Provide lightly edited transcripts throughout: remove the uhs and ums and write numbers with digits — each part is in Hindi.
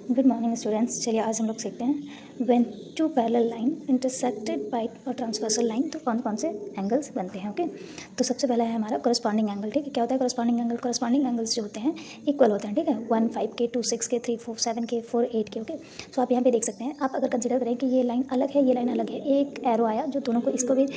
Good morning students. चलिए आज हम लोग सीखते हैं when two parallel line intersected by और ट्रांसवर्सल लाइन तो कौन कौन से एंगल्स बनते हैं। ओके, तो सबसे पहला है हमारा करस्पॉन्डिंग एंगल। ठीक है, क्या होता है करस्पॉन्डिंग एंगल? करस्पॉन्डिंग एंगल्स जो होते हैं इक्वल होते हैं। ठीक है, 1 5 के, 2 6 के, 3 4 7 के, 4 8 के। ओके, तो आप यहाँ पे देख सकते हैं, आप अगर कंसिडर करें कि ये लाइन अलग है, ये लाइन अलग है, एक एरो आया जो दोनों को, इसको भी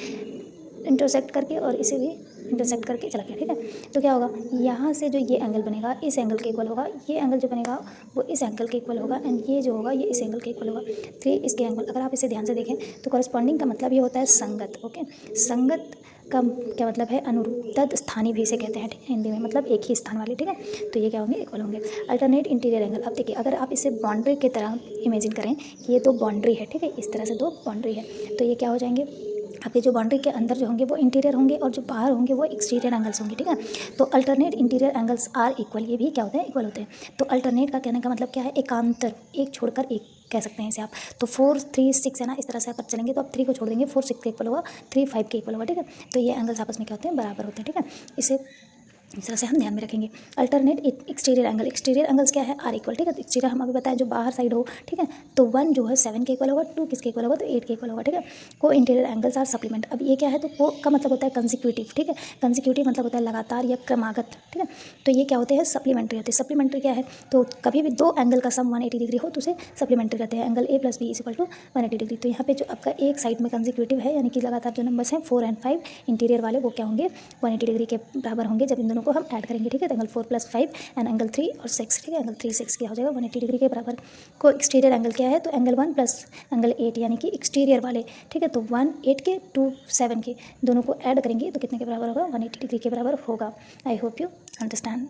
इंटरसेक्ट करके और इसे भी इंटरसेक्ट करके चला गया। ठीक है, तो क्या होगा, यहाँ से जो ये एंगल बनेगा इस एंगल के इक्वल होगा, ये एंगल जो बनेगा वो इस एंगल के इक्वल होगा, एंड ये जो होगा ये इस एंगल के इक्वल होगा, 3 इसके एंगल। अगर आप इसे ध्यान से देखें तो करस्पॉन्डिंग का मतलब ये होता है संगत। ओके, संगत का क्या मतलब है? अनुरूप। तद स्थानीय भी इसे कहते हैं। ठीक है, हिंदी में मतलब एक ही स्थान वाले। ठीक है, तो ये क्या होंगे? इक्वल होंगे। Alternate interior angle. अब देखिए, अगर आप इसे बाउंड्री की तरह इमेजिन करें कि ये दो बाउंड्री है, ठीक है, इस तरह से दो बाउंड्री है, तो ये क्या हो जाएंगे? आपके जो बाउंड्री के अंदर जो होंगे वो इंटीरियर होंगे और जो बाहर होंगे वो एक्सटीरियर एंगल्स होंगे। ठीक है, तो alternate interior angles are equal, ये भी क्या होते हैं? इक्वल होते हैं। तो अल्टरनेट का कहने का मतलब क्या है? एकांतर, एक छोड़कर एक कह सकते हैं इसे आप। तो 4 3 6 है ना, इस तरह से अगर चलेंगे तो आप 3 को छोड़ देंगे, 4 6 के इक्वल होगा, 3 5 के इक्वल होगा। ठीक है, तो ये एंगल्स आपस में क्या होते हैं? बराबर होते हैं। ठीक है, इसे इस तरह से हम ध्यान में रखेंगे। Alternate exterior angle, exterior angles क्या है? Are equal. ठीक है, तो एक्सटीरियर हम अभी बताएं जो बाहर साइड हो। ठीक है, तो 1 जो है 7 के इक्वल होगा, 2 किसके इक्वल होगा? तो 8 के इक्वल होगा। ठीक है, को इंटीरियर एंगल्स आर सप्लीमेंट। अब ये क्या है? तो को का मतलब होता है कंसिक्यूटिव। ठीक है, कंसिक्यूटिव मतलब होता है लगातार या क्रमागत। ठीक है, तो ये क्या होते हैं? सप्लीमेंट्री होते हैं। सप्लीमेंट्री क्या है? तो कभी भी दो एंगल का सम 180 डिग्री हो तो उसे सप्लीमेंट्री कहते हैं। Angle A plus B is equal to 180 degree. तो यहाँ पे जो आपका एक साइड में कंसिक्यूटिव है, यानी कि लगातार जो नंबर्स हैं 4 और 5 इंटीरियर वाले, वो क्या होंगे? 180 डिग्री के बराबर होंगे जब इन दोनों को हम ऐड करेंगे। ठीक है, तो एंगल 4 + 5 एंड एंगल 3 और 6। ठीक है, एंगल 3 6 क्या हो जाएगा? 180 डिग्री के बराबर। को एक्सटीरियर एंगल क्या है? तो एंगल 1 + एंगल 8 यानी कि एक्सटीरियर वाले। ठीक है, तो 1 8 के, 2 7 के, दोनों को ऐड करेंगे तो कितने के बराबर होगा? 180 डिग्री के बराबर होगा। I hope you understand.